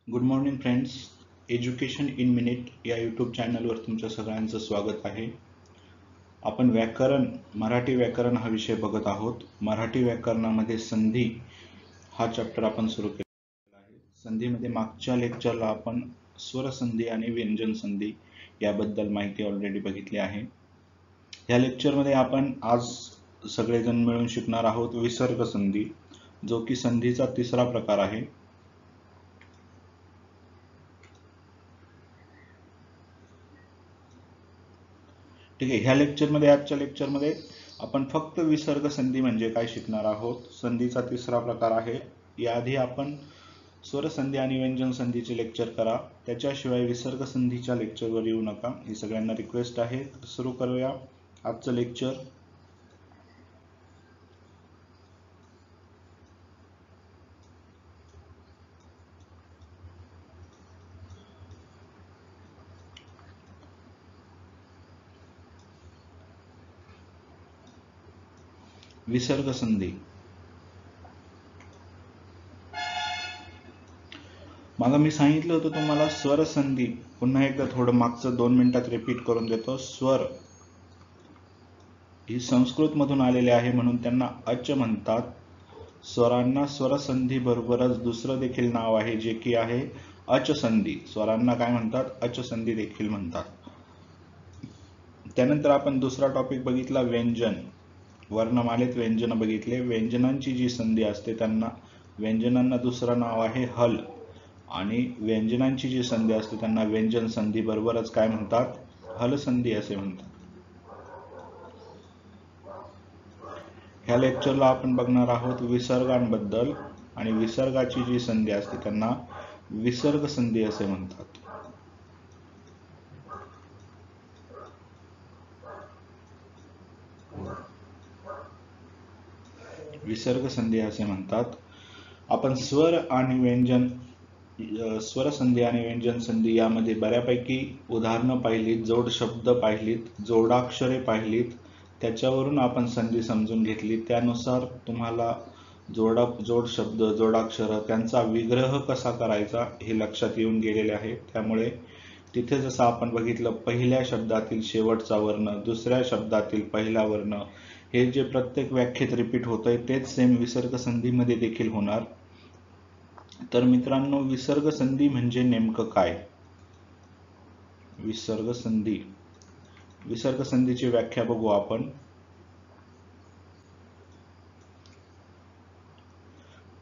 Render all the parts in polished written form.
Good morning friends. Education in minute या YouTube चॅनलवर तुमच्या सगळ्यांचं स्वागत आहे. आपण मराठी व्याकरण हा विषय बघत आहोत. मराठी व्याकरणामध्ये संधी हा चॅप्टर आपण सुरू केला आहे. संधीमध्ये मागच्या लेक्चरला आपण स्वर संधी आणि व्यंजन संधी याबद्दल माहिती ऑलरेडी बघितली आहे. या लेक्चरमध्ये आपण आज सगळेजण मिळून शिकणार आहोत विसर्ग संधी, जो की संधीचा तिसरा प्रकार आहे. ठीक आहे. आजच्या लेक्चरमध्ये आपण फक्त विसर्ग संधी म्हणजे काय शिकणार आहोत. संधीचा तिसरा प्रकार आहे. याआधी आपण स्वर संधी आणि व्यंजन संधीचे लेक्चर करा, त्याच्याशिवाय विसर्ग संधीच्या लेक्चरवर येऊ नका, ही सगळ्यांना रिक्वेस्ट आहे. सुरू करूया आजचं लेक्चर. विसर्ग संधी. मागं मी सांगितलं होतं तुम्हाला स्वर संधी. पुन्हा एकदा थोडं मागचं 2 मिनिटात रिपीट करून देतो. स्वर ही संस्कृत मधून आलेले आहे म्हणून त्यांना अच म्हणतात. स्वरांना स्वरसंधी बरोबरच दुसरं देखील नाव आहे, जे की आहे अच संधी. स्वरांना काय म्हणतात? अच संधी देखील म्हणतात. त्यानंतर आपण दुसरा टॉपिक बघितला व्यंजन. वर्णमालेत व्यंजन बघितले. व्यंजनांची जी संधी असते त्यांना व्यंजनांना दुसरं नाव आहे हल, आणि व्यंजनांची जी संधी असते त्यांना व्यंजन संधी बरोबरच काय म्हणतात? हल संधी असे म्हणतात. ह्या लेक्चरला आपण बघणार आहोत विसर्गांबद्दल, आणि विसर्गाची जी संधी असते त्यांना विसर्ग संधी असे म्हणतात. विसर्ग संधी असे म्हणतात. आपण स्वर संधी आणि व्यंजन संधी यामध्ये बऱ्यापैकी उदाहरणं पाहिलीत, जोड शब्द पाहिलीत, जोडाक्षरे पाहिलीत, त्याच्यावरून आपण संधी समजून घेतली. त्यानुसार तुम्हाला जोड शब्द, जोडाक्षर त्यांचा विग्रह कसा करायचा हे लक्षात येऊन गेलेले आहे. त्यामुळे तिथे जसं आपण बघितलं पहिल्या शब्दातील शेवटचा वर्ण, दुसऱ्या शब्दातील पहिला वर्ण, हे जे प्रत्येक व्याख्येत रिपीट होतंय तेच सेम विसर्ग संधीमध्ये देखील होणार. तर मित्रांनो, विसर्ग संधी म्हणजे नेमकं काय? विसर्ग संधी. विसर्ग संधीची व्याख्या बघू आपण.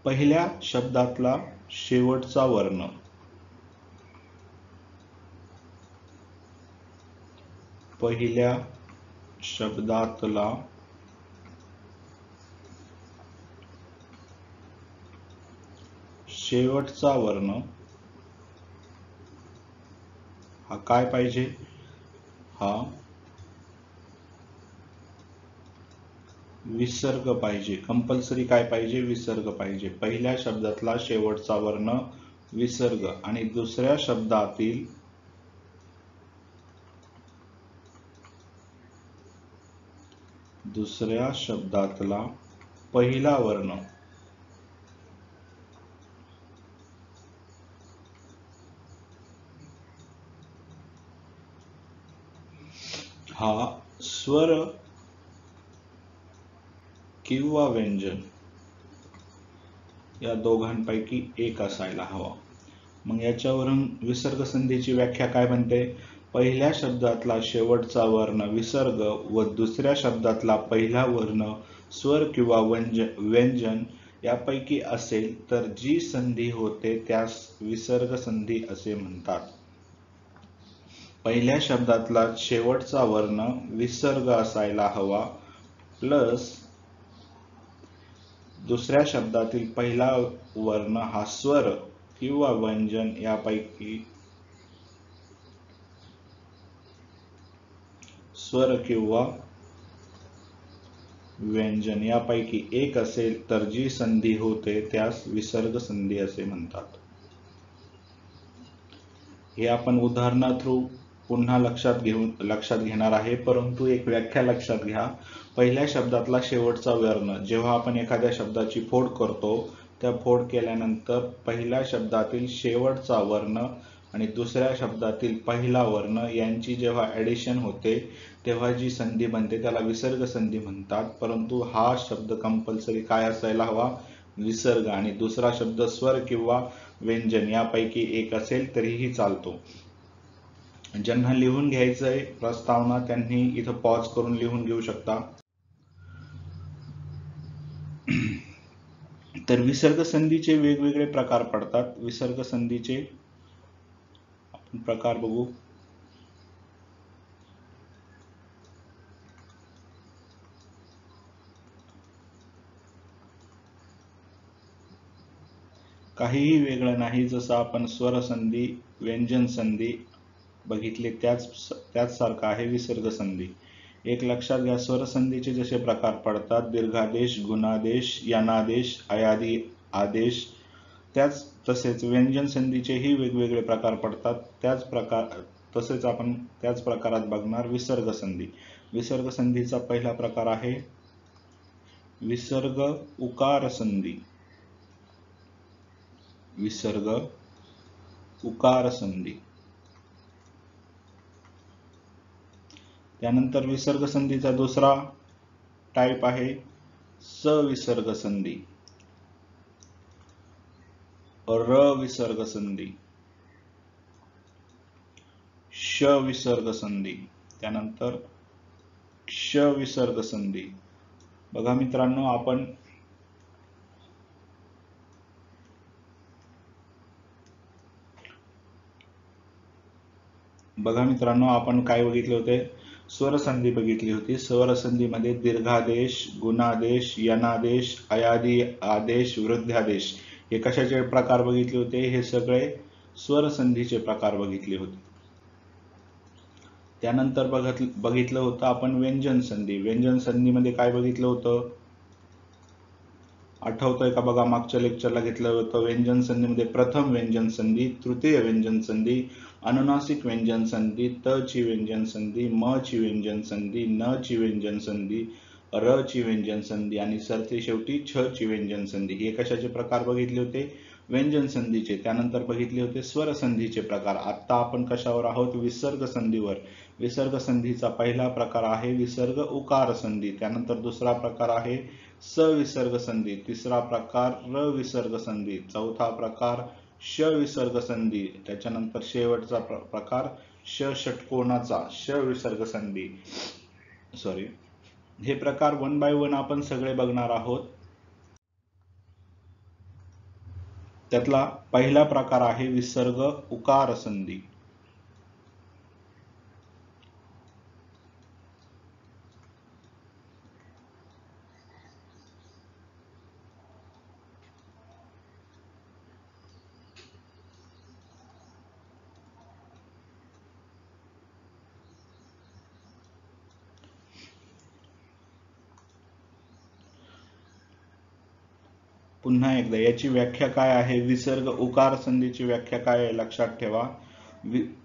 पहिल्या शब्दातला शेवटचा वर्ण. पहिल्या शब्दातला शेवटचा वर्ण हा काय पाहिजे? हा विसर्ग पाहिजे. कंपल्सरी काय पाहिजे? विसर्ग पाहिजे. पहिल्या शब्दातला शेवटचा वर्ण विसर्ग, आणि दुसऱ्या शब्दातला पहिला वर्ण हा स्वर किंवा व्यंजन या दोघांपैकी एक असायला हवा. मग याच्यावरून विसर्ग संधीची व्याख्या काय बनते? पहिल्या शब्दातला शेवटचा वर्ण विसर्ग व दुसऱ्या शब्दातला पहिला वर्ण स्वर किंवा व्यंजन यापैकी असेल तर जी संधी होते त्यास विसर्ग संधी असे म्हणतात. पहिल्या शब्दातला शेवटचा वर्ण विसर्ग असायला हवा, प्लस दुसऱ्या शब्दातील पहिला वर्ण हा स्वर किंवा व्यंजन यापैकी एक असेल तर जी संधी होते त्यास विसर्ग संधी असे म्हणतात. हे आपण उदाहरणा थ्रू पुन्हा लक्षात घेणार आहे, परंतु एक व्याख्या लक्षात घ्या. पहिल्या शब्दातला शेवटचा वर्ण, जेव्हा आपण एखाद्या शब्दाची फोड करतो त्या फोड केल्यानंतर पहिल्या शब्दातील शेवटचा वर्ण आणि दुसऱ्या शब्दातील पहिला वर्ण यांची जेव्हा ॲडिशन होते तेव्हा जी संधी बनते त्याला विसर्ग संधी म्हणतात. परंतु हा शब्द कंपल्सरी काय असायला हवा? विसर्ग. आणि दुसरा शब्द स्वर किंवा व्यंजन यापैकी एक असेल तरीही चालतो. ज्यांना लिहून घ्यायचंय प्रस्तावना त्यांनी इथं पॉज करून लिहून घेऊ शकता. तर विसर्ग संधीचे वेगवेगळे प्रकार पडतात. विसर्ग संधीचे आपण प्रकार बघू. काहीही वेगळं नाही, जसं आपण स्वर संधी, व्यंजन संधी बघितले त्याच सारखं आहे विसर्ग संधी. एक लक्षात घ्या, स्वर संधीचे जसे प्रकार पडतात दीर्घादेश, गुणादेश, यनादेश, अयादी आदेश, तसेच व्यंजन संधीचेही वेगवेगळे प्रकार पडतात. तसेच आपण त्याच प्रकारात बघणार विसर्ग संधी. विसर्ग संधीचा पहिला प्रकार आहे विसर्ग उकार संधी. विसर्ग उकार संधी. त्यानंतर विसर्ग संधीचा दुसरा टाइप आहे सविसर्ग संधी, र विसर्ग संधी, श विसर्ग संधी, त्यानंतर क्ष विसर्ग संधी. बघा मित्रांनो, आपण काय बघितले होते? स्वर संधी बघितली होती. स्वर संधीमध्ये दीर्घादेश, गुणादेश, यनादेश, अयादी आदेश, वृद्ध्यादेश हे कशाचे प्रकार बघितले होते? हे सगळे स्वर संधीचे प्रकार बघितले होते. त्यानंतर बघितलं होतं आपण व्यंजन संधी. व्यंजन संधीमध्ये काय बघितलं होतं? आठवतंय का? बघा, मागच्या लेक्चरला घेतलं होतं. व्यंजन संधीमध्ये प्रथम व्यंजन संधी, तृतीय व्यंजन संधी, अनुनासिक व्यंजन संधी, त ची व्यंजन संधी, म ची व्यंजन संधी, न ची व्यंजन संधी, र ची व्यंजन संधी आणि सरते शेवटी छ ची व्यंजन संधी. हे कशाचे प्रकार बघितले होते? व्यंजन संधीचे. त्यानंतर बघितले होते स्वर संधीचे प्रकार. आता आपण कशावर आहोत? विसर्ग संधीवर. विसर्ग संधीचा पहिला प्रकार आहे विसर्ग उकार संधी. त्यानंतर दुसरा प्रकार आहे सविसर्ग संधी, तिसरा प्रकार र विसर्ग संधी, चौथा प्रकार श विसर्ग संधी, त्याच्यानंतर शेवटचा प्रकार श षटकोनाचा श विसर्ग संधी. हे प्रकार 1 बाय 1 आपण सगळे बघणार आहोत. त्यातला पहिला प्रकार आहे विसर्ग उकार संधी. पुन्हा एकदा याची व्याख्या काय आहे? विसर्ग उकार संधीची व्याख्या काय आहे लक्षात ठेवा.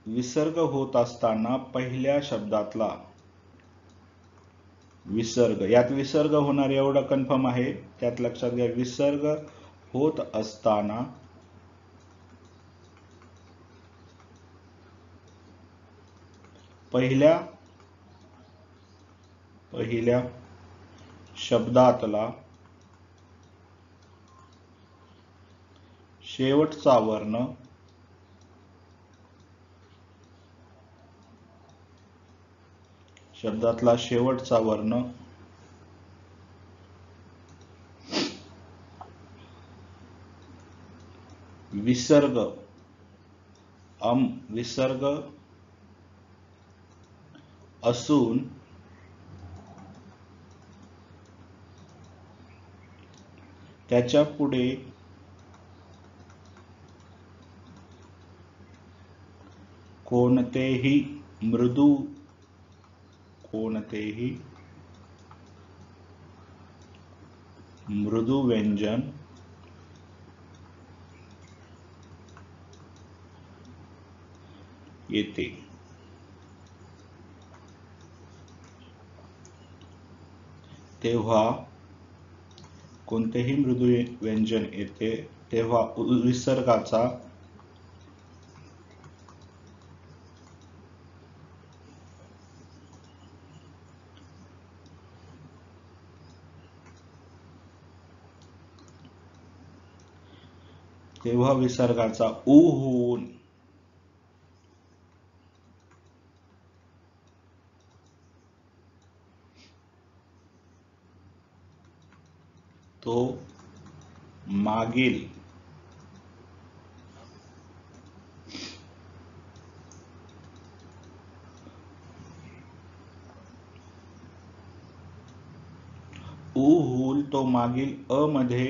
विसर्ग होत असताना पहिल्या शब्दातला विसर्ग, यात विसर्ग होणार एवढं कन्फर्म आहे, त्यात लक्षात घ्या. विसर्ग होत असताना पहिल्या शब्दातला शेवटचा वर्ण विसर्ग असून त्याच्या पुढे कोणतेही मृदू व्यंजन येते. तेव्हा कोणतेही मृदू व्यंजन येते तेव्हा विसर्गाचा उ होऊन तो मागील अ मध्ये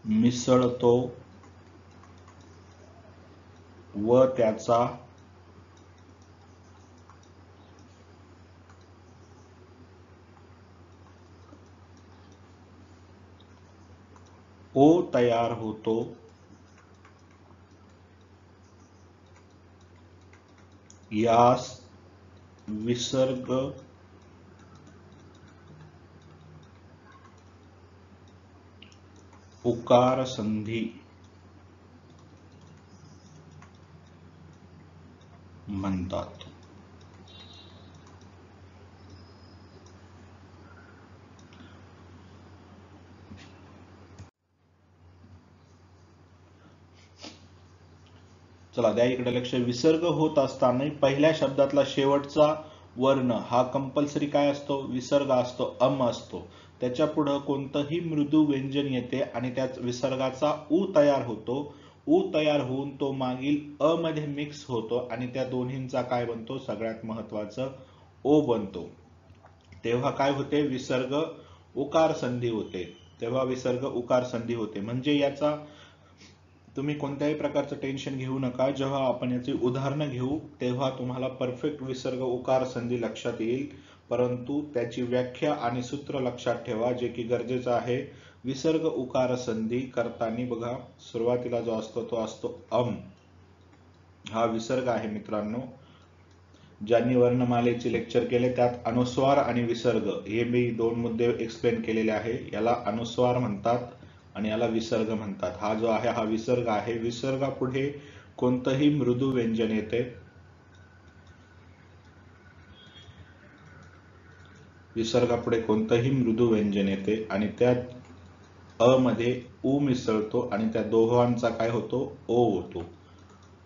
मिसळतो व त्याचा ओ तयार होतो, यास विसर्ग उकार संधी म्हणतात. चला द्या इकडे लक्ष. विसर्ग होत असताना पहिल्या शब्दातला शेवटचा वर्ण हा कंपल्सरी काय असतो? विसर्ग असतो, अम असतो. त्याच्या पुढे कोणतंही मृदू व्यंजन येते आणि त्यात विसर्गाचा उ तयार होतो. उ तयार होऊन तो मागील अ मध्ये मिक्स होतो आणि त्या दोन्हींचा काय बनतो? सगळ्यात महत्वाचं ओ बनतो. तेव्हा काय होते? विसर्ग उकार संधी होते. तेव्हा विसर्ग उकार संधी होते. म्हणजे याचा तुम्ही कोणत्याही प्रकारचं टेन्शन घेऊ नका. जेव्हा आपण याची उदाहरणं घेऊ तेव्हा तुम्हाला परफेक्ट विसर्ग उकार संधी लक्षात येईल. परंतु त्याची व्याख्या आणि सूत्र लक्षात ठेवा, जे की गरजेचं आहे. विसर्ग उकार संधी करताना बघा, सुरुवातीला जो असतो तो असतो अम. हा विसर्ग आहे मित्रांनो. ज्यांनी वर्णमालेचे लेक्चर केले त्यात अनुस्वार आणि विसर्ग हे मी दोन मुद्दे एक्सप्लेन केलेले आहे. याला अनुस्वार म्हणतात आणि याला विसर्ग म्हणतात. हा जो आहे हा विसर्ग आहे. विसर्गापुढे कोणतंही मृदू व्यंजन येते. विसर्गापुढे कोणतंही मृदू व्यंजन येते आणि त्यात अ मध्ये उ मिसळतो आणि त्या दोघांचा काय होतो? ओ होतो.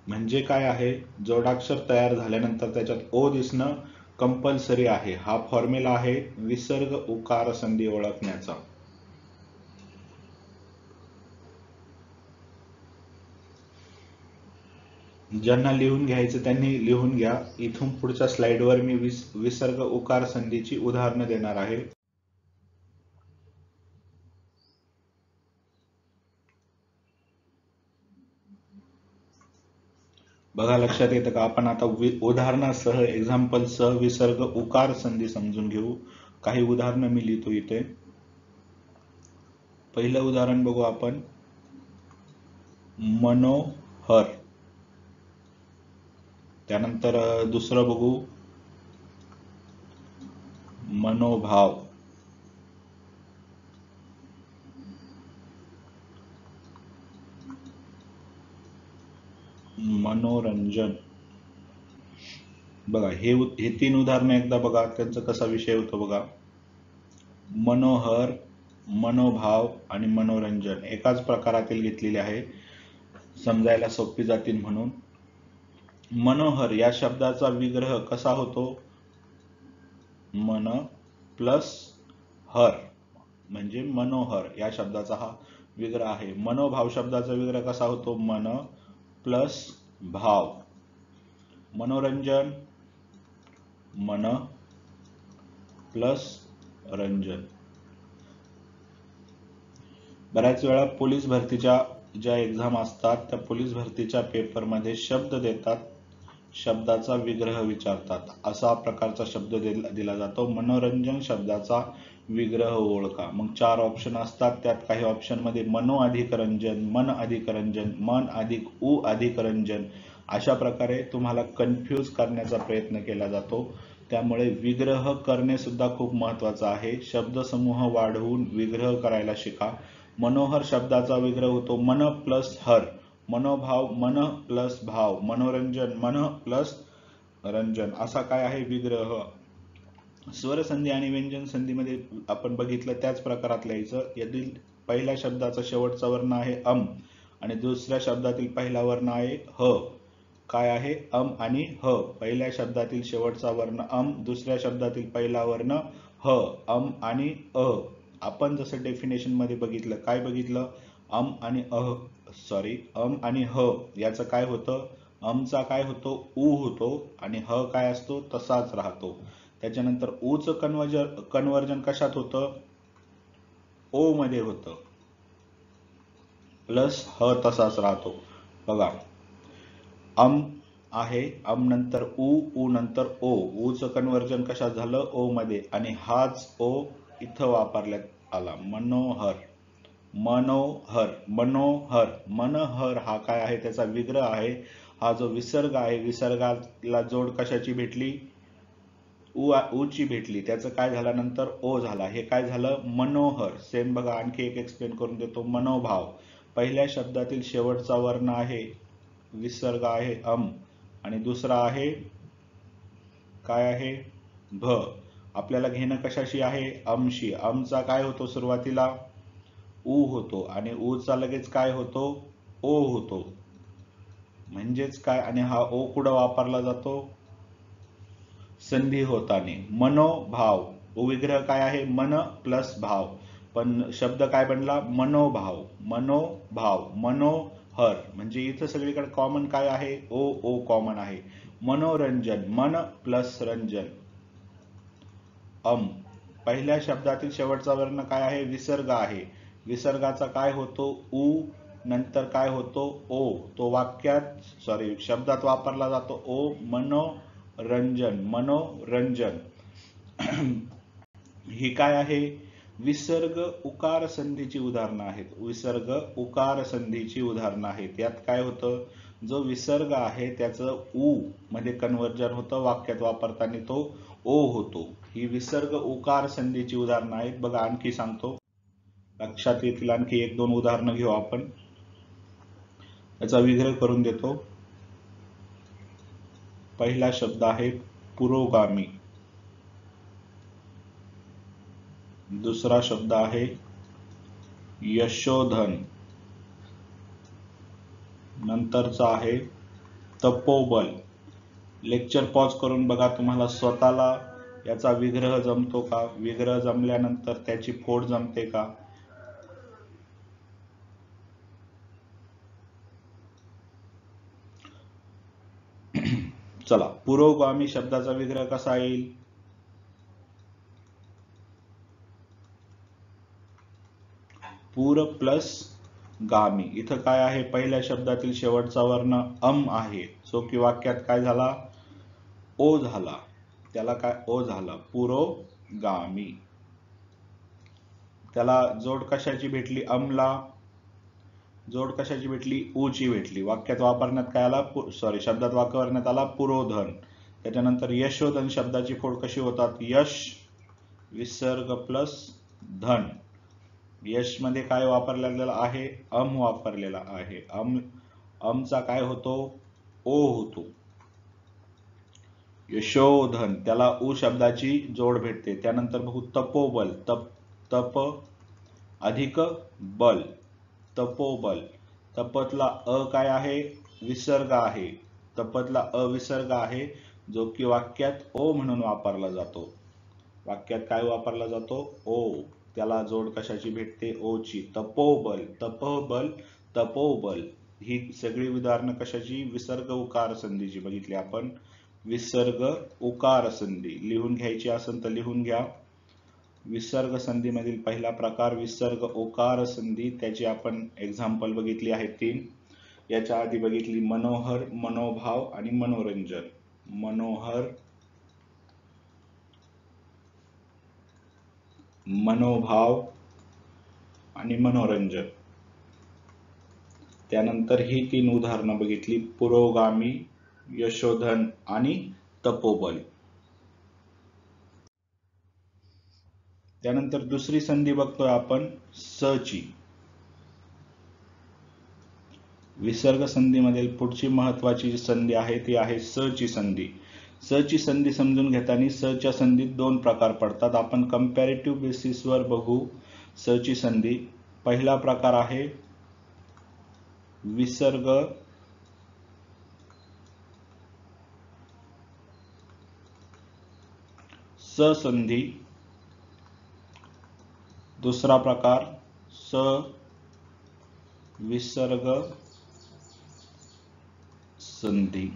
म्हणजे काय आहे? जोडाक्षर तयार झाल्यानंतर त्याच्यात ओ दिसणं कंपल्सरी आहे. हा फॉर्म्युला आहे विसर्ग उकार संधी ओळखण्याचा. ज्यांना लिहून घ्यायचं त्यांनी लिहून घ्या. इथून पुढच्या स्लाइडवर मी विसर्ग उकार संधीची उदाहरणं देणार आहे. बघा लक्षात येतं का? आपण आता उदाहरणासह एक्झाम्पलसह विसर्ग उकार संधी समजून घेऊ. काही उदाहरणं मी लिहितो इथे. पहिलं उदाहरण बघू आपण. मनोहर. त्यानंतर दुसरं बघू मनोभाव. मनोरंजन. बघा हे तीन उदाहरणं एकदा बघा, त्यांचा कसा विषय होतो बघा. मनोहर, मनोभाव आणि मनोरंजन एकाच प्रकारातील घेतलेले आहे, समजायला सोपी जातील म्हणून. मनोहर या शब्दाचा विग्रह कसा होतो? मन प्लस हर म्हणजे मनोहर या शब्दाचा हा विग्रह आहे. मनोभाव शब्दाचा विग्रह कसा होतो? मन प्लस भाव. मनोरंजन मन प्लस रंजन. बऱ्याच वेळा पोलीस भरतीच्या ज्या एक्झाम असतात त्या पोलीस भरतीच्या पेपरमध्ये शब्द देतात, शब्दाचा विग्रह विचारतात. असा प्रकारचा शब्द दिला जातो. मनोरंजन शब्दाचा विग्रह ओळखा. मग 4 ऑप्शन असतात. त्यात काही ऑप्शन मध्ये मनो अधिक रंजन, मन अधिक रंजन, मन अधिक उ अधिक रंजन अशा प्रकारे तुम्हाला कन्फ्यूज करण्याचा प्रयत्न केला जातो. त्यामुळे विग्रह करणे सुद्धा खूप महत्त्वाचं आहे. शब्दसमूह वाढवून विग्रह करायला शिका. मनोहर शब्दाचा विग्रह होतो मन प्लस हर. मनोभाव मन प्लस भाव. मनोरंजन मन प्लस रंजन. असा काय आहे विग्रह. स्वरसंधी आणि व्यंजन संधीमध्ये आपण बघितलं त्याच प्रकारात लिहायचं. यातील पहिल्या शब्दाचा शेवटचा वर्ण आहे अम आणि दुसऱ्या शब्दातील पहिला वर्ण आहे ह. काय आहे अम आणि ह. पहिल्या शब्दातील शेवटचा वर्ण अम, दुसऱ्या शब्दातील पहिला वर्ण ह. अम आणि अ. आपण जसं डेफिनेशन मध्ये बघितलं, काय बघितलं, अम आणि अम आणि ह याचं काय होतं, अमचा काय होतो उ होतो आणि ह काय असतो तसाच राहतो. त्याच्यानंतर ऊचं कन्वर्जन कशात होतं, ओ मध्ये होतं, प्लस ह तसाच राहतो. बघा अम आहे, अम नंतर उ नंतर ओ. ऊचं कन्वर्जन कशात झालं, ओ मध्ये, आणि हाच ओ इथं वापरण्यात आला. मनोहर. मनोहर. मनोहर. मनहर हा काय आहे, त्याचा विग्रह आहे. हा जो विसर्ग आहे, विसर्गाला जोड कशाची भेटली, ऊची भेटली. त्याचं काय झालं नंतर ओ झाला. हे काय झालं मनोहर. सेम बघा आणखी एक एक्सप्लेन करून देतो. मनोभाव. पहिल्या शब्दातील शेवटचा वर्ण आहे, विसर्ग आहे अम आणि दुसरा आहे काय आहे भ. आपल्याला घेणं कशाशी आहे, अमशी. अमचा काय होतो सुरुवातीला उ होतो आणि ऊचा लगेच काय होतो ओ होतो. म्हणजेच काय, आणि हा ओ कुठं वापरला जातो, संधी होताने. मनोभाव. विग्रह काय आहे मन प्लस भाव, पण शब्द काय बनला मनोभाव. मनोभाव. मनोहर. म्हणजे इथं सगळीकडे कॉमन काय आहे, ओ कॉमन आहे. मनोरंजन. मन प्लस रंजन. अम. पहिल्या शब्दातील शेवटचा वर्ण काय आहे, विसर्ग आहे. विसर्गाचा काय होतो उ, नंतर काय होतो ओ. तो वाक्यात शब्दात वापरला जातो ओ. मनोरंजन. मनोरंजन. ही काय आहे, विसर्ग उकार संधीची उदाहरणं आहेत. विसर्ग उकार संधीची उदाहरणं आहेत. यात काय होतं, जो विसर्ग आहे त्याचं उ मध्ये कन्वर्जन होतं, वाक्यात वापरताना तो ओ होतो. ही विसर्ग उकार संधीची उदाहरणं आहेत. बघा आणखी सांगतो, लक्षात येतील आणखी एक दोन उदाहरणं घेऊ आपण. याचा विग्रह करून देतो. पहिला शब्द आहे पुरोगामी. दुसरा शब्द आहे यशोधन. नंतरचा आहे तपोबल. लेक्चर पॉज करून बघा, तुम्हाला स्वतःला याचा विग्रह जमतो का, विग्रह जमल्यानंतर त्याची फोड जमते का. चला, पुरोगामी शब्दाचा विग्रह कसा येईल, पूर प्लस गामी. इथं काय आहे, पहिल्या शब्दातील शेवटचा वर्ण अम आहे, सो की वाक्यात काय झाला ओ झाला. त्याला काय ओ झाला, पुरोगामी. त्याला जोड कशाची भेटली, अमला जोड कशाची भेटली, ऊची भेटली. वाक्यात वापरण्यात काय आला, शब्दात वापरण्यात आला पुरोधन. त्याच्यानंतर यशोधन शब्दाची फोड कशी होतात, यश विसर्ग प्लस धन. यश मध्ये काय वापरलेला आहे, अम वापरलेला आहे. अमचा काय होतो ओ होतो. यशोधन, त्याला उ शब्दाची जोड भेटते. त्यानंतर बघू तपोबल. तप अधिक बल, तपोबल. तपतला अ काय आहे, विसर्ग आहे. तपतला अविसर्ग आहे, जो की वाक्यात ओ म्हणून वापरला जातो. वाक्यात काय वापरला जातो ओ. त्याला जोड कशाची भेटते, ओची. तपोबल. तपोबल. तपोबल. ही सगळी उदाहरणं कशाची, विसर्ग उकार संधीची बघितली आपण. विसर्ग उकार संधी लिहून घ्यायची असेल तर लिहून घ्या. विसर्ग संधीमधील पहिला प्रकार विसर्ग ओकार संधी. त्याची आपण एक्झाम्पल बघितली आहे 3. याच्या आधी बघितली मनोहर, मनोभाव आणि मनोरंजन. मनोहर, मनोभाव आणि मनोरंजन. त्यानंतर ही 3 उदाहरणं बघितली, पुरोगामी, यशोधन आणि तपोबल. त्यानंतर दुसरी संधी बघतोय आपण सची. विसर्ग संधीमधील पुढची महत्वाची संधी आहे ती आहे सची संधी. सची संधी समजून घेताना सच्या संधीत 2 प्रकार पडतात. आपण कंपॅरेटिव्ह बेसिसवर बघू सची संधी. पहिला प्रकार आहे विसर्ग स संधी. दुसरा प्रकार स विसर्ग संधी.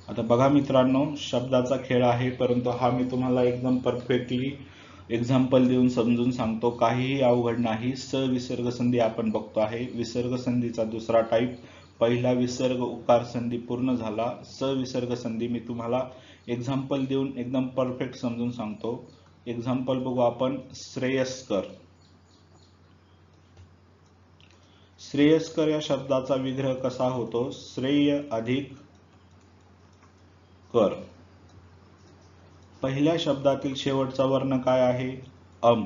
आता बघा मित्रांनो, शब्दाचा खेळ आहे, परंतु हा मी तुम्हाला एकदम परफेक्टली एक्झाम्पल देऊन समजून सांगतो, काहीही अवघड नाही. स विसर्ग संधी आपण बघतो आहे. विसर्ग संधीचा दुसरा टाईप, पहिला विसर्ग उकार संधी पूर्ण झाला. स विसर्ग संधी मी तुम्हाला एक्झाम्पल देऊन एकदम परफेक्ट समजून सांगतो. एक्झाम्पल बघू आपण. श्रेयस्कर. श्रेयस्कर या शब्दाचा विग्रह कसा होतो? श्रेय अधिक कर. पहिल्या शब्दातील शेवटचा वर्ण काय आहे? अम.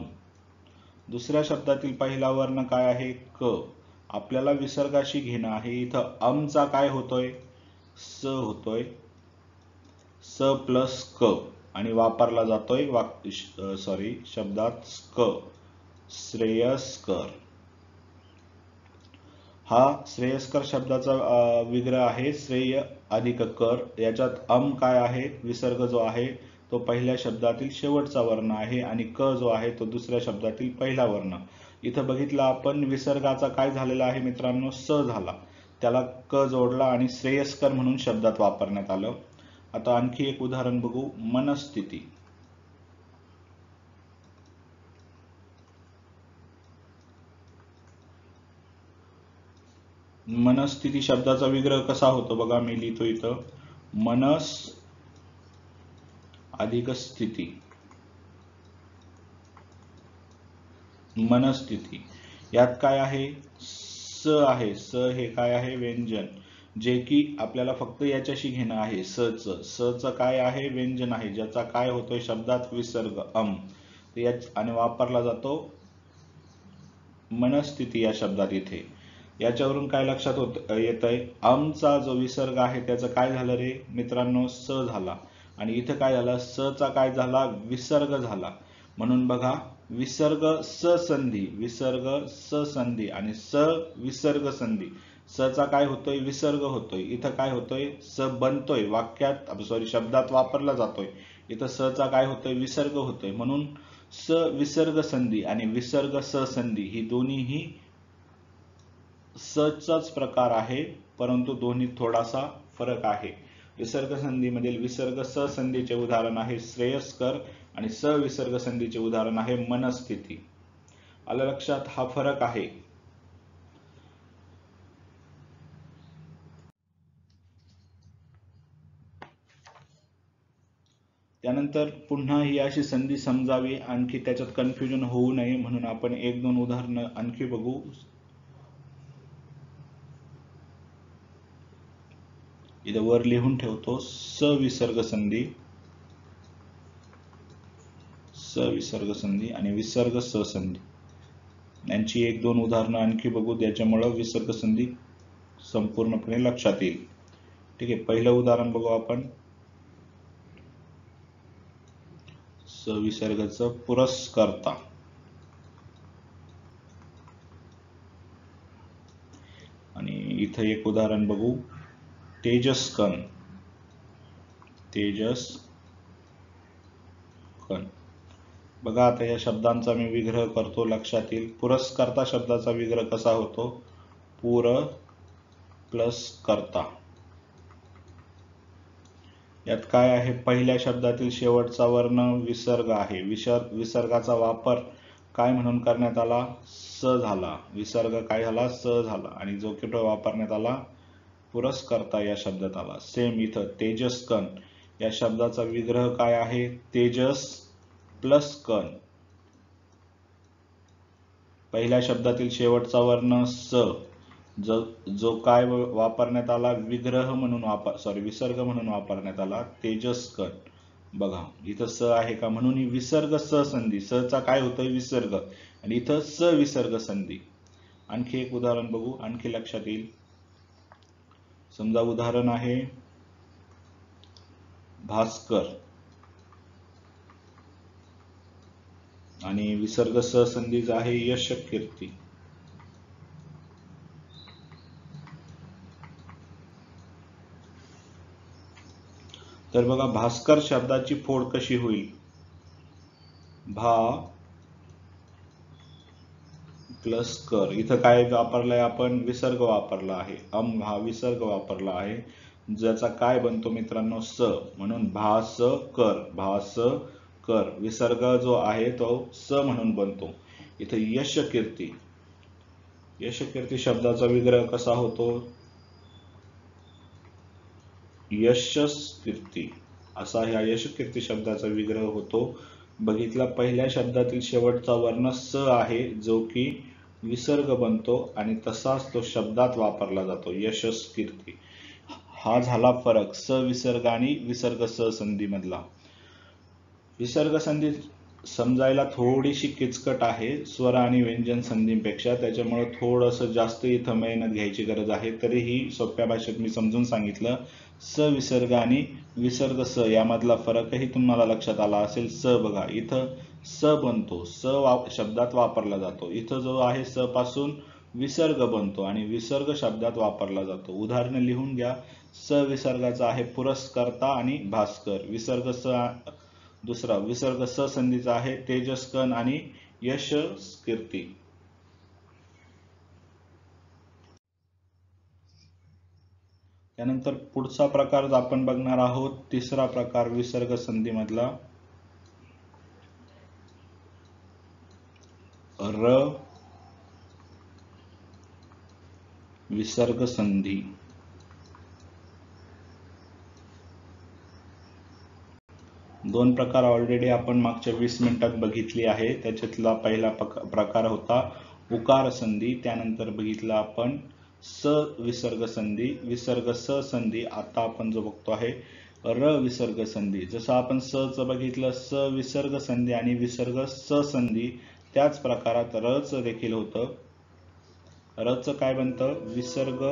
दुसऱ्या शब्दातील पहिला वर्ण काय आहे? क. आपल्याला विसर्गाशी घेणं आहे. इथं अमचा काय होतोय? स होतोय. स प्लस क आणि वापरला जातोय शब्दात क. श्रेयस्कर. हा श्रेयस्कर शब्दाचा विग्रह आहे. श्रेय अधिक कर. याच्यात अम काय आहे? विसर्ग जो आहे तो पहिल्या शब्दातील शेवटचा वर्ण आहे आणि क जो आहे तो दुसऱ्या शब्दातील पहिला वर्ण. इथं बघितलं आपण, विसर्गाचा काय झालेला आहे मित्रांनो? स झाला. त्याला क जोडला आणि श्रेयस्कर म्हणून शब्दात वापरण्यात आलं. आता आणखी एक उदाहरण बघू. मनस्थिती. मनस्थिती शब्दाचा विग्रह कसा होतो बघा, मी लिहितो इथं. मनस अधिक स्थिती. मनस्थिती. यात काय आहे? स आहे. स हे काय आहे? व्यंजन, जे की आपल्याला फक्त याच्याशी घेणं आहे. सच काय आहे? व्यंजन आहे, ज्याचा काय होतोय शब्दात? विसर्ग अम. आणि वापरला जातो मनस्थिती या शब्दात इथे. याच्यावरून काय लक्षात येतंय? अमचा जो विसर्ग आहे त्याचं काय झालं रे मित्रांनो? स झाला. आणि इथं काय झालं? सचा काय झाला? विसर्ग झाला. म्हणून बघा, विसर्ग स संधी, विसर्ग स संधी आणि स विसर्ग संधी. सचा काय होतोय? विसर्ग होतोय. इथं काय होतोय? स बनतोय, वाक्यात शब्दात वापरला जातोय. इथं सचा काय होतोय? विसर्ग होतोय. म्हणून स विसर्ग संधी आणि विसर्ग स संधी ही दोन्हीही सचाच प्रकार आहे, परंतु दोन्हीत थोडासा फरक आहे. विसर्ग संधीमधील विसर्ग स संधीचे उदाहरण आहे श्रेयस्कर आणि स विसर्ग संधीचे उदाहरण आहे मनस्थिती. आलं लक्षात? हा फरक आहे. त्यानंतर पुन्हा ही अशी संधी समजावी, आणखी त्याच्यात कन्फ्युजन होऊ नये म्हणून आपण 1-2 उदाहरणं आणखी बघू. इथं वर लिहून ठेवतो. स विसर्ग संधी, स विसर्ग संधी आणि विसर्ग स संधी, यांची 1-2 उदाहरणं आणखी बघू, त्याच्यामुळे विसर्ग संधी संपूर्णपणे लक्षात येईल. ठीक आहे, पहिलं उदाहरण बघू आपण. स विसर्गाचं पुरस्कर्ता. आणि इथं एक उदाहरण बघू. तेजस्कन. तेजस्कन. बघा, आता या शब्दांचा मी विग्रह करतो, लक्षात येईल. पुरस्कर्ता शब्दाचा विग्रह कसा होतो? पुर प्लस कर्ता. यात काय आहे? पहिल्या शब्दातील शेवटचा वर्ण विसर्ग आहे. विसर्गाचा वापर काय म्हणून करण्यात आला? स झाला. विसर्ग काय झाला? स झाला. आणि जो की वापरण्यात आला पुरस्कर्ता या शब्दात आला. सेम इथं तेजस्कन या शब्दाचा विग्रह काय आहे? तेजस प्लस कन. पहिल्या शब्दातील शेवटचा वर्ण स, जो काय वापरण्यात आला, विग्रह म्हणून विसर्ग म्हणून वापरण्यात आला, तेजस्कन. बघा इथं स आहे का, म्हणून ही विसर्ग स संधी, स चा काय होतोय विसर्ग, आणि इथं स विसर्ग संधी. आणखी एक उदाहरण बघू, आणखी लक्षात येईल. समजा उदाहरण आहे भास्कर आणि विसर्ग स संधीचा आहे यश कीर्ती. तर बघा भास्कर शब्दाची फोड कशी होईल, भा प्लस कर. इथं काय वापरलंय आपण, विसर्ग वापरला आहे, हा विसर्ग वापरला आहे, ज्याचा काय बनतो मित्रांनो स, म्हणून भास कर, भास कर. विसर्ग जो आहे तो स म्हणून बनतो. इथं यश कीर्ती, यश कीर्ती शब्दाचा विग्रह कसा होतो, यशस कीर्ती, असा ह्या यश कीर्ती शब्दाचा विग्रह होतो. बघितला, पहिल्या शब्दातील शेवटचा वर्ण स आहे, जो की विसर्ग बनतो आणि तसाच तो शब्दात वापरला जातो, यशस कीर्ती. हा झाला फरक स विसर्ग आणि विसर्ग स संधी मधला. विसर्ग संधी समजायला थोडीशी किचकट आहे स्वर आणि व्यंजन संधींपेक्षा, त्याच्यामुळे थोडंसं जास्त इथं मेहनत घ्यायची गरज आहे. तरीही सोप्या भाषेत मी समजून सांगितलं. स विसर्ग आणि विसर्ग स यामधला फरकही तुम्हाला लक्षात आला असेल. स बघा इथं स बनतो, स शब्दात वापरला जातो. इथं जो आहे स पासून विसर्ग बनतो आणि विसर्ग शब्दात वापरला जातो. उदाहरण लिहून घ्या. स विसर्गाचा आहे पुरस्कर्ता आणि भास्कर. विसर्ग स, दुसरा विसर्ग स संधीचा आहे तेजस्कन आणि यश कीर्ती. त्यानंतर पुढचा प्रकार आपण बघणार आहोत, तिसरा प्रकार विसर्ग संधी मधला, र विसर्ग संधी. दोन प्रकार ऑलरेडी आपण मागच्या 20 मिनिटात बघितली आहे. त्याच्यातला पहिला प्रकार होता उकार संधी, त्यानंतर बघितला आपण स विसर्ग संधी, विसर्ग स संधी. आता आपण जो बघतो आहे र विसर्ग संधी. जसं आपण स च बघितलं, स विसर्ग संधी आणि विसर्ग स संधी, त्याच प्रकारात र च देखील होतं. र च काय बनतं, विसर्ग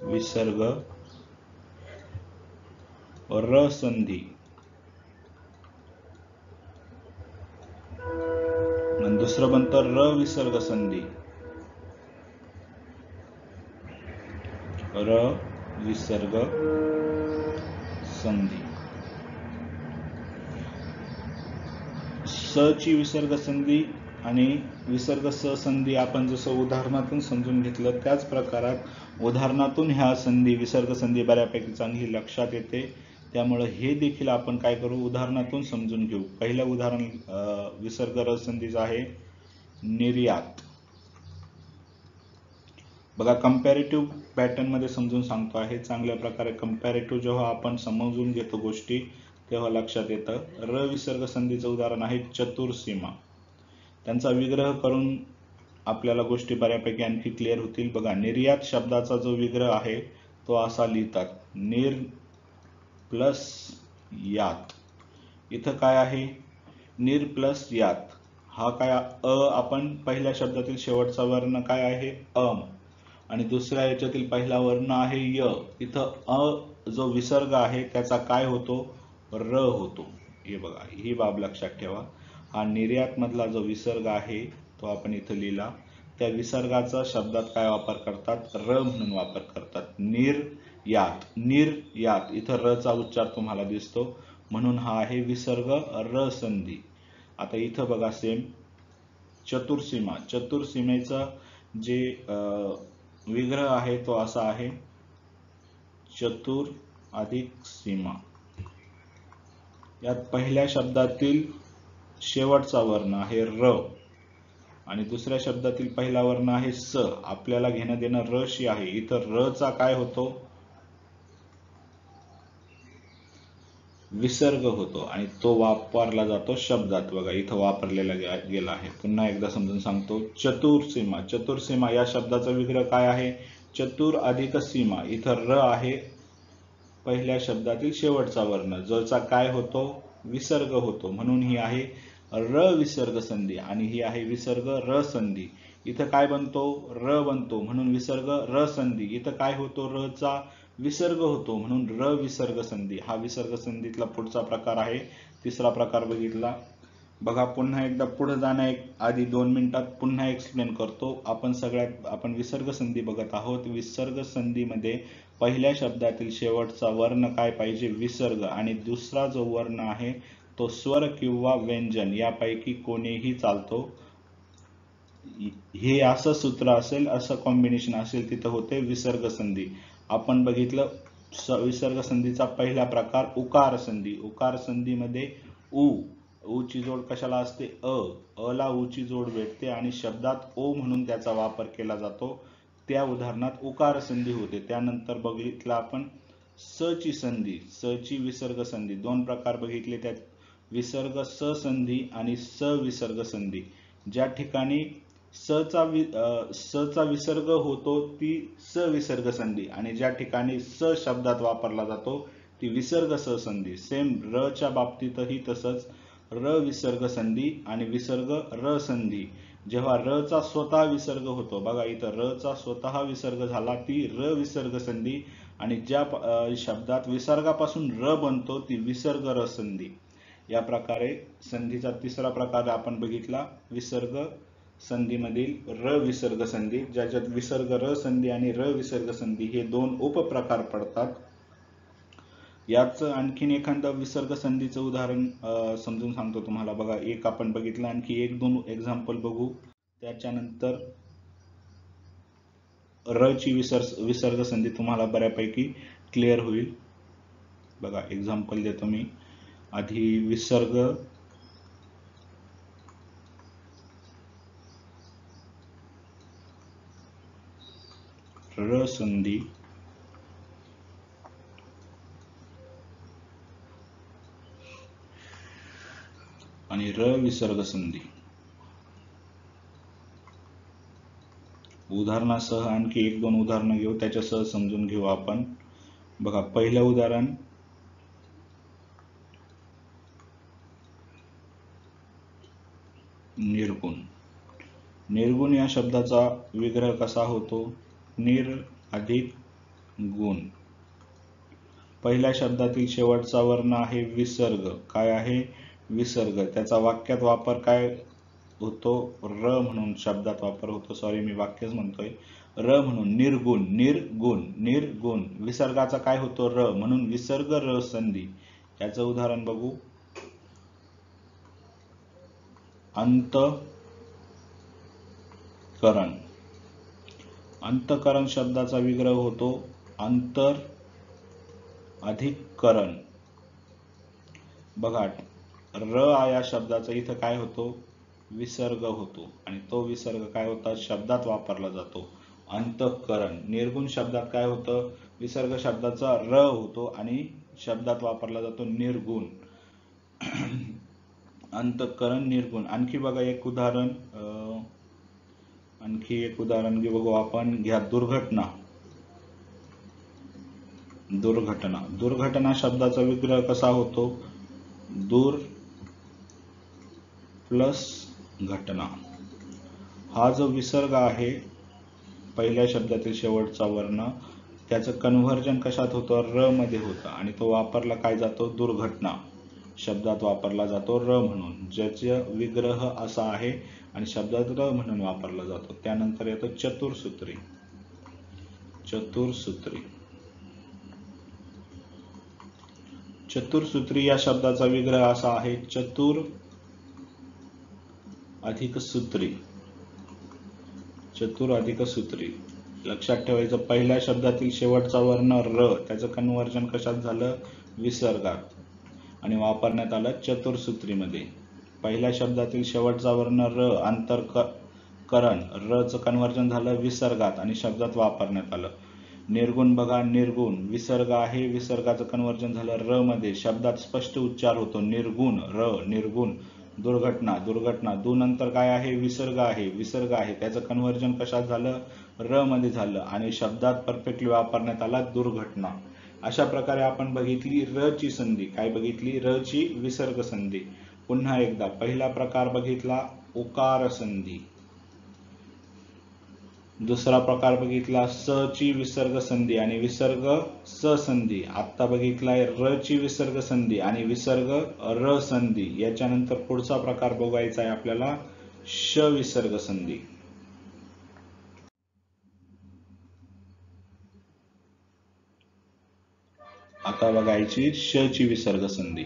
विसर्ग र संधी आणि दुसरं बनतं र विसर्ग संधी, र विसर्ग संधी. स ची विसर्ग संधी आणि विसर्ग स संधी आपण जसं उदाहरणातून समजून घेतलं, त्याच प्रकारात उदाहरणातून ह्या संधी विसर्ग संधी बऱ्यापैकी चांगली लक्षात येते. त्यामुळे हे देखील आपण काय करू, उदाहरणातून समजून घेऊ. पहिलं उदाहरण विसर्ग र संधीचं आहे निर्यात. बघा कंपॅरेटिव्ह पॅटर्न मध्ये समजून सांगतो आहे. चांगल्या प्रकारे कंपॅरेटिव्ह जेव्हा आपण समजून घेतो गोष्टी तेव्हा लक्षात येतं. र विसर्ग संधीचं उदाहरण आहे चतुर्सीमा. त्यांचा विग्रह करून आपल्याला गोष्टी बऱ्यापैकी आणखी क्लिअर होतील. बघा निर्यात शब्दाचा जो विग्रह आहे तो असा लिहितात, निर प्लस यात. इथं काय आहे, निर प्लस यात. हा काय आपण पहिल्या शब्दातील शेवटचा वर्ण काय आहे अम आणि दुसऱ्या याच्यातील पहिला वर्ण आहे य. इथं जो विसर्ग आहे त्याचा काय होतो, र होतो. हे बघा, ही बाब लक्षात ठेवा. हा निर्यात मधला जो विसर्ग आहे तो आपण इथं लिहिला. त्या विसर्गाचा शब्दात काय वापर करतात, र म्हणून वापर करतात. निर्यात, निर्यात. इथं र चा उच्चार तुम्हाला दिसतो, म्हणून हा आहे विसर्ग र संधी. आता इथं बघा सेम चतुर्सीमा. चतुर्सीमेचा जे विग्रह आहे तो असा आहे चतुर अधिक सीमा. यात पहिल्या शब्दातील शेवटचा वर्ण आहे र आणि दुसऱ्या शब्दातील पहिला वर्ण आहे स. आपल्याला घेणं देणं र शी आहे. इथं र चा काय होतो, विसर्ग होतो आणि तो वापरला जातो शब्दात. बघा इथं वापरलेला गेला आहे. पुन्हा एकदा समजून सांगतो. चतुर्सीमा. चतुर्सीमा या शब्दाचा विग्रह काय आहे? चतुर अधिक सीमा. इथं र आहे पहिल्या शब्दातील शेवटचा वर्ण, ज्याचा काय होतो? विसर्ग होतो, म्हणून ही आहे र विसर्ग संधी आणि ही आहे विसर्ग र संधी. इथं काय बनतो? र बनतो, म्हणून विसर्ग र संधी. इथं काय होतो? र चा विसर्ग होतो, म्हणून र विसर्ग संधी. हा विसर्ग संधीतला पुढचा प्रकार आहे. तिसरा प्रकार बघितला. बघा पुन्हा एकदा पुढे आधी 2 मिनिटात पुन्हा एक्सप्लेन करतो. आपण विसर्ग संधी बघत आहोत. विसर्ग संधीमध्ये पहिल्या शब्दातील शेवटचा वर्ण काय पाहिजे? विसर्ग. आणि दुसरा जो वर्ण आहे तो स्वर किंवा व्यंजन यापैकी कोणीही चालतो. हे असं सूत्र असेल, असं कॉम्बिनेशन असेल, तिथं होते विसर्ग संधी. आपण बघितलं विसर्ग संधीचा पहिला प्रकार उकार संधी. उकार संधीमध्ये उ ची जोड कशाला असते? अ ला उ ची जोड भेटते आणि शब्दात ओ म्हणून त्याचा वापर केला जातो. त्या उदाहरणात उकार संधी होते. त्यानंतर बघितलं आपण स ची संधी, स ची विसर्ग संधी. 2 प्रकार बघितले त्यात, विसर्ग स संधी आणि स विसर्ग संधी. ज्या ठिकाणी स चा विसर्ग होतो ती स विसर्ग संधी आणि ज्या ठिकाणी स शब्दात वापरला जातो ती विसर्ग स संधी. सेम र च्या बाबतीतही तसंच. र विसर्ग संधी आणि विसर्ग र संधी. जेव्हा र चा स्वतः विसर्ग होतो, बघा इथं र चा स्वतः विसर्ग झाला, ती र विसर्ग संधी. आणि ज्या शब्दात विसर्गापासून र बनतो ती विसर्ग र संधी. या प्रकारे संधीचा तिसरा प्रकार आपण बघितला, विसर्ग संधीमधील र विसर्ग संधी, ज्याच्यात विसर्ग र संधी आणि र विसर्ग संधी हे 2 उपप्रकार पडतात. याच आणखीन एखादं विसर्ग संधीचं उदाहरण समजून सांगतो तुम्हाला. बघा एक आपण बघितलं, आणखी 1-2 एक्झाम्पल बघू. त्याच्यानंतर र ची विसर्ग संधी तुम्हाला बऱ्यापैकी क्लिअर होईल. बघा एक्झाम्पल देतो मी. आधी विसर्ग र संधी आणि र विसर्ग संधी. उदाहरणासह आणखी 1-2 उदाहरणं घेऊ, त्याच्यासह समजून घेऊ आपण. बघा पहिलं उदाहरण, निर्गुण. निर्गुण या शब्दाचा विग्रह कसा होतो? निर अधिक गुण. पहिल्या शब्दातील शेवटचा वर्ण आहे विसर्ग. काय आहे? विसर्ग. त्याचा वाक्यात वापर काय होतो? र म्हणून शब्दात वापर होतो. सॉरी, मी वाक्यच म्हणतोय. र म्हणून निर्गुण. निर्गुण निर्गुण. विसर्गाचा काय होतो? र, म्हणून विसर्ग र संधी. याचं उदाहरण बघू. अंतकरण. अंतकरण शब्दाचा विग्रह होतो अंतर अधिक करण. बघा र या शब्दाचा इथं काय होतो? विसर्ग होतो आणि तो विसर्ग काय होता? शब्दात वापरला जातो, अंतकरण. निर्गुण शब्दात काय होतं? विसर्ग शब्दाचा र होतो आणि शब्दात वापरला जातो निर्गुण. अंतकरण निर्गुण. आणखी बघा एक उदाहरण, बघू आपण. घ्या दुर्घटना. दुर्घटना. दुर्घटना शब्दाचा विग्रह कसा होतो? दूर प्लस घटना. हा जो विसर्ग आहे पहिल्या शब्दातील शेवटचा वर्ण, त्याचं कन्व्हर्जन कशात होतं? र मध्ये होतं आणि तो वापरला काय जातो? दुर्घटना शब्दात वापरला जातो र म्हणून, ज्याचा विग्रह असा आहे आणि शब्दात र म्हणून वापरला जातो. त्यानंतर येतो चतुर्सूत्री. चतुर्सूत्री. चतुर्सूत्री या शब्दाचा विग्रह असा आहे चतुर अधिक सूत्री. चतुर अधिक सूत्री. लक्षात ठेवायचं, पहिल्या शब्दातील शेवटचा वर्ण र, त्याचं कन्व्हर्जन कशात झालं? विसर्गात, आणि वापरण्यात आलं चतुर्सूत्रीमध्ये. पहिल्या शब्दातील शेवटचा वर्ण र, अंतकरण, र चं कन्व्हर्जन झालं विसर्गात आणि शब्दात वापरण्यात आलं. निर्गुण बघा, निर्गुण विसर्ग आहे, विसर्गाचं कन्वर्जन झालं र मध्ये, शब्दात स्पष्ट उच्चार होतो निर्गुण र, निर्गुण. दुर्घटना, दुर्घटना, दू नंतर काय आहे, विसर्ग आहे, विसर्ग आहे, त्याचं कन्वर्जन कशात झालं, र मध्ये झालं आणि शब्दात परफेक्टली वापरण्यात आला दुर्घटना. अशा प्रकारे आपण बघितली र ची संधी. काय बघितली, र ची विसर्ग संधी. पुन्हा एकदा पहिला प्रकार बघितला उकार संधी, दुसरा प्रकार बघितला स ची विसर्ग संधी आणि विसर्ग स संधी. आता बघितलाय र ची विसर्ग संधी आणि विसर्ग र संधी. याच्यानंतर पुढचा प्रकार बघायचा आहे आपल्याला श विसर्ग संधी. आता बघायची श ची विसर्ग संधी.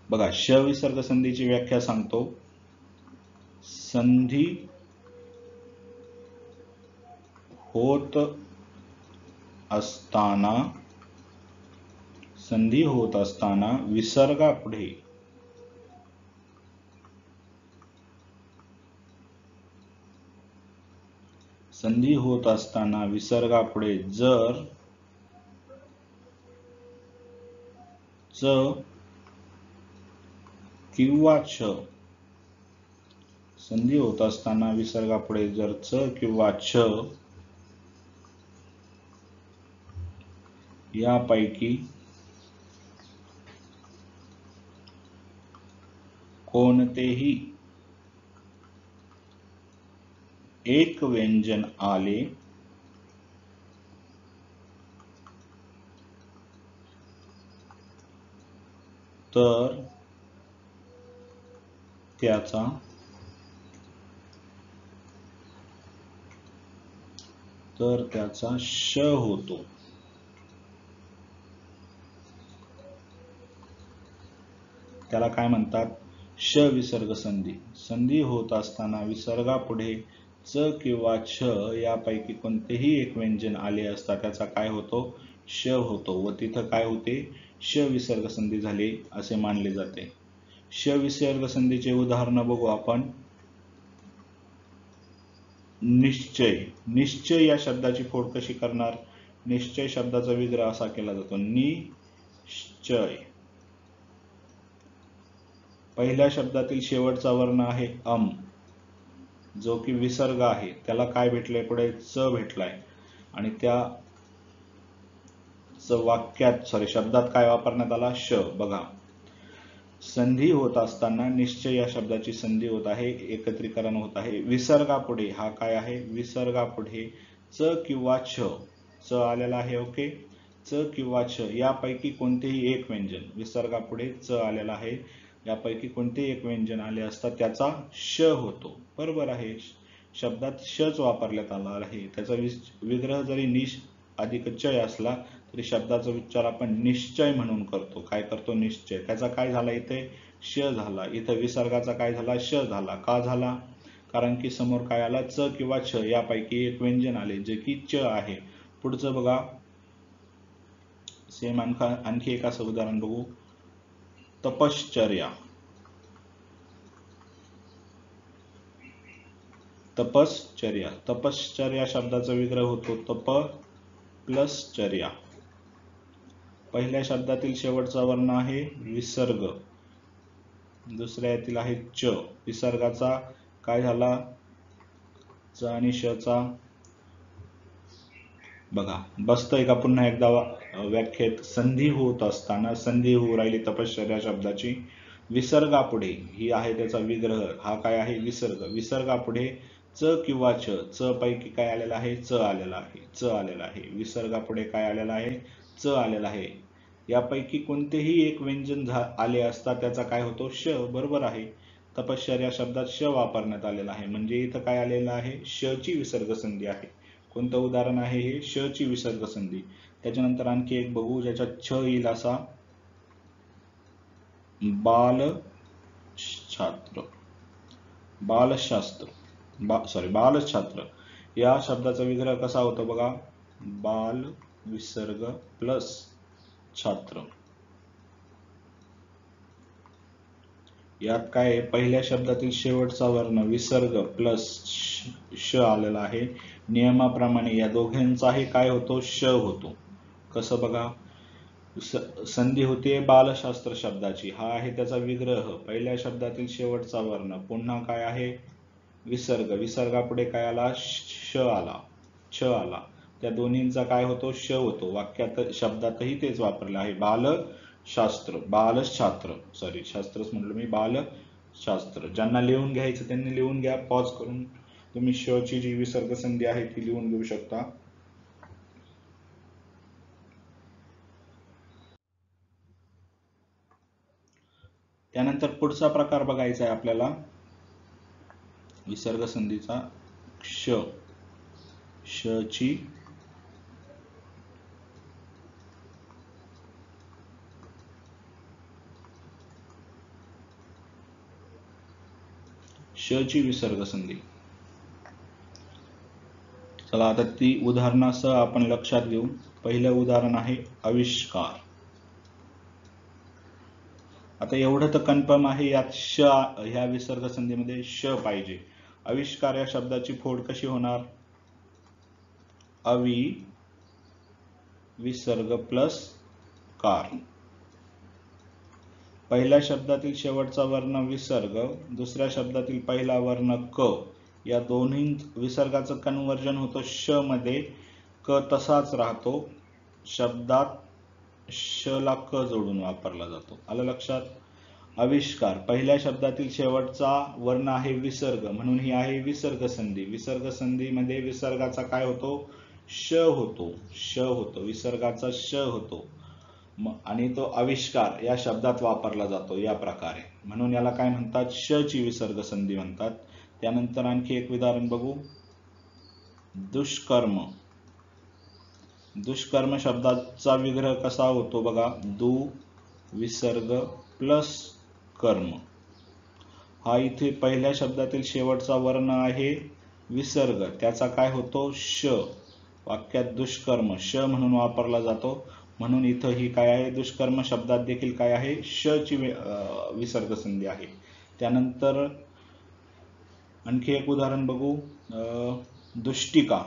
बघा, श विसर्ग संधीची व्याख्या सांगतो. संधी होत असताना, संधी होत असताना विसर्गापुढे संधी होत असताना विसर्गापुढे जर च किंवा छ, संधी होत असताना विसर्गापुढे जर च किंवा छ यापैकी कोणतेही एक व्यंजन आले तर त्याचा श होतो. त्याला काय म्हणतात, श विसर्ग संधी. संधी होत असताना विसर्गापुढे च किंवा छ यापैकी कोणतेही एक व्यंजन आले असता त्याचा काय होतो, श होतो व तिथं काय होते, श विसर्ग संधी झाली असे मानले जाते. श विसर्ग संधीचे उदाहरण बघू आपण. निश्चय, निश्चय या शब्दाची फोड कशी करणार, निश्चय शब्दाचा विग्रह असा केला जातो निश्चय. पहिल्या शब्दातील शेवटचा वर्ण आहे अम, जो की विसर्ग आहे, त्याला काय भेटलंय पुढे, च भेटलाय आणि त्या वाक्यात शब्दात काय वापरण्यात आला, श. बघा, संधी होत असताना निश्चय या शब्दाची संधी होत आहे, एकत्रीकरण होत आहे. विसर्गापुढे हा काय आहे, विसर्गापुढे च किंवा छ, च आलेला आहे. ओके, च किंवा छ यापैकी कोणतेही एक व्यंजन, विसर्गापुढे च आलेला आहे, यापैकी कोणतेही एक व्यंजन आले असता त्याचा श होतो. बरोबर आहे, शब्दात शच वापरण्यात आला आहे. त्याचा विग्रह जरी निश अधिक चय असला तरी शब्दाचा उच्चार आपण निश्चय म्हणून करतो. काय करतो, निश्चय. त्याचा काय झाला इथे, श झाला. इथं विसर्गाचा काय झाला, श झाला. का झाला, कारण की समोर काय आला, च किंवा छ यापैकी एक व्यंजन आले जे की च आहे. पुढचं बघा, सेम आणखी एक असं उदाहरण बघू. तपश्चर्या, तपश्चर्या. तपश्चर्या शब्दाचा विग्रह होतो तप प्लस चर्या. पहिल्या शब्दातील शेवटचा वर्ण आहे विसर्ग, दुसऱ्या यातील आहे च. विसर्गाचा काय झाला, च आणि श चा. बघा, बसतंय का पुन्हा एकदा व्याख्येत. संधी होत असताना, संधी होऊ राहिली तपश्चर्या शब्दाची, विसर्गापुढे ही आहे त्याचा विग्रह, हा काय आहे, विसर्ग. विसर्गापुढे च किंवा छ, च पैकी काय आलेला आहे, च आलेला आहे, च आलेला आहे. विसर्गापुढे काय आलेला आहे, च आलेला आहे. यापैकी कोणतेही एक व्यंजन आले असता त्याचा काय होतो, श. बरोबर आहे, तपश्चर्या शब्दात श वापरण्यात आलेला आहे, म्हणजे इथं काय आलेलं आहे, श ची विसर्ग संधी आहे. कोणतं उदाहरण आहे हे, श ची विसर्ग संधी. त्याच्यानंतर आणखी एक बघू ज्याच्यात छ येईल असा, बालछात्र, बालशास्त्र, बालछात्र या शब्दाचा विग्रह कसा होतो बघा, बाल विसर्ग प्लस छात्र. यात काय आहे, पहिल्या शब्दातील शेवटचा वर्ण विसर्ग प्लस श आलेला आहे. नियमाप्रमाणे या दोघांचाही काय होतो, श होतो. कसं बघा, संधी होते बालशास्त्र शब्दाची, हा आहे त्याचा विग्रह. पहिल्या शब्दातील शेवटचा वर्ण, पुन्हा काय आहे, विसर्ग, विसर्गापुढे काय आला, श आला, छ आला. त्या दोन्हींचा काय होतो, श होतो. वाक्यात शब्दातही तेच वापरले आहे. बालशास्त्र, बालशास्त्र, सॉरी शास्त्रच म्हटलं मी, बालशास्त्र. ज्यांना लिहून घ्यायचं त्यांनी लिहून घ्या, पॉज करून तुम्ही श ची जी विसर्ग संधी आहे ती लिहून घेऊ शकता. त्यानंतर पुढचा प्रकार बघायचा आहे आपल्याला विसर्ग संधीचा, श, श ची श ची विसर्ग संधी. चला आता ती उदाहरणासह आपण लक्षात घेऊ. पहिलं उदाहरण आहे आविष्कार. आता एवढं तर कन्फर्म आहे, यात श, ह्या विसर्ग संधीमध्ये श पाहिजे. आविष्कार या शब्दाची फोड कशी होणार, अवि विसर्ग प्लस कार. पहिल्या शब्दातील शेवटचा वर्ण विसर्ग, दुसऱ्या शब्दातील पहिला वर्ण क, या दोन्ही विसर्गाचं कन्वर्जन होतं श मध्ये. क तसाच राहतो, शब्दात श ला क जोडून वापरला जातो. आलं लक्षात. आविष्कार, पहिल्या शब्दातील शेवटचा वर्ण आहे विसर्ग, म्हणून ही आहे विसर्ग संधी. विसर्ग संधीमध्ये विसर्गाचा काय होतो, श होतो, श होतो, विसर्गाचा श होतो, आणि तो आविष्कार या शब्दात वापरला जातो या प्रकारे. म्हणून याला काय म्हणतात, श ची विसर्ग संधी म्हणतात. त्यानंतर आणखी एक उदाहरण बघू, दुष्कर्म. दुष्कर्म शब्दाचा विग्रह कसा होतो बघा, दु विसर्ग प्लस कर्म. हा इथे पहिल्या शब्दातील शेवटचा वर्ण आहे विसर्ग, त्याचा काय होतो, श. वाक्यात दुष्कर्म श म्हणून वापरला जातो, म्हणून इथं ही काय आहे, दुष्कर्म शब्दात देखील काय आहे, श ची विसर्ग संधी आहे. त्यानंतर आणखी एक उदाहरण बघू, दुष्टिका.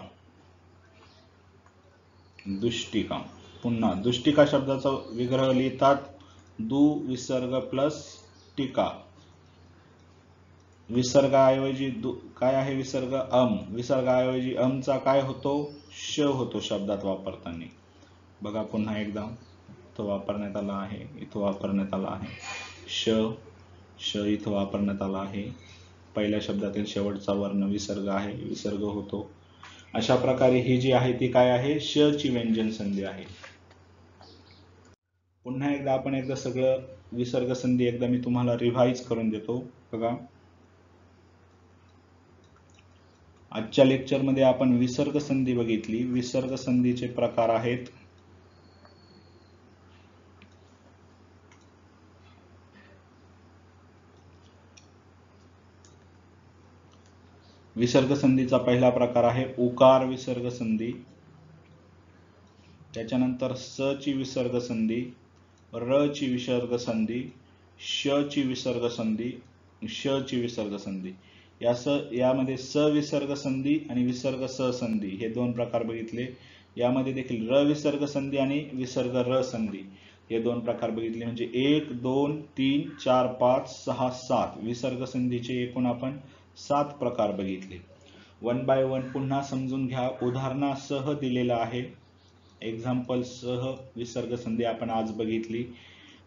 दुष्टिका, पुन्हा दुष्टिका शब्दाचा विग्रह लिहितात दु विसर्ग प्लस टीका. विसर्गाऐवजी काय आहे, विसर्ग अम, विसर्गाऐवजी अमचा काय होतो, श होतो शब्दात वापरताना. बघा पुन्हा एकदा, इथं वापरण्यात आला आहे, इथं वापरण्यात आला आहे, श, श इथं वापरण्यात आला आहे. पहिल्या शब्दातील शेवटचा वर्ण विसर्ग आहे, विसर्ग होतो. अशा प्रकारे ही जी आहे ती काय आहे, श ची व्यंजन संधी आहे. पुन्हा एकदा आपण एकदा सगळं विसर्ग संधी एकदा मी तुम्हाला रिव्हाइज करून देतो. बघा, आजच्या लेक्चरमध्ये आपण विसर्ग संधी बघितली. विसर्ग संधीचे प्रकार आहेत विसर्ग संधीचा पहिला प्रकार आहे उकार विसर्ग संधी. त्याच्यानंतर स ची विसर्ग संधी, र ची विसर्ग संधी, श ची विसर्ग संधी, श ची विसर्ग संधी. यामध्ये स विसर्ग संधी आणि विसर्ग स संधी हे दोन प्रकार बघितले. यामध्ये देखील र विसर्ग संधी आणि विसर्ग र संधी हे दोन प्रकार बघितले. म्हणजे 1 2 3 4 5 6 7 विसर्ग संधीचे एकूण आपण 7 प्रकार बघितले. वन बाय वन पुन्हा समजून घ्या, उदाहरणासह दिलेला आहे. एक्झाम्पल सह विसर्ग संधी आपण आज बघितली,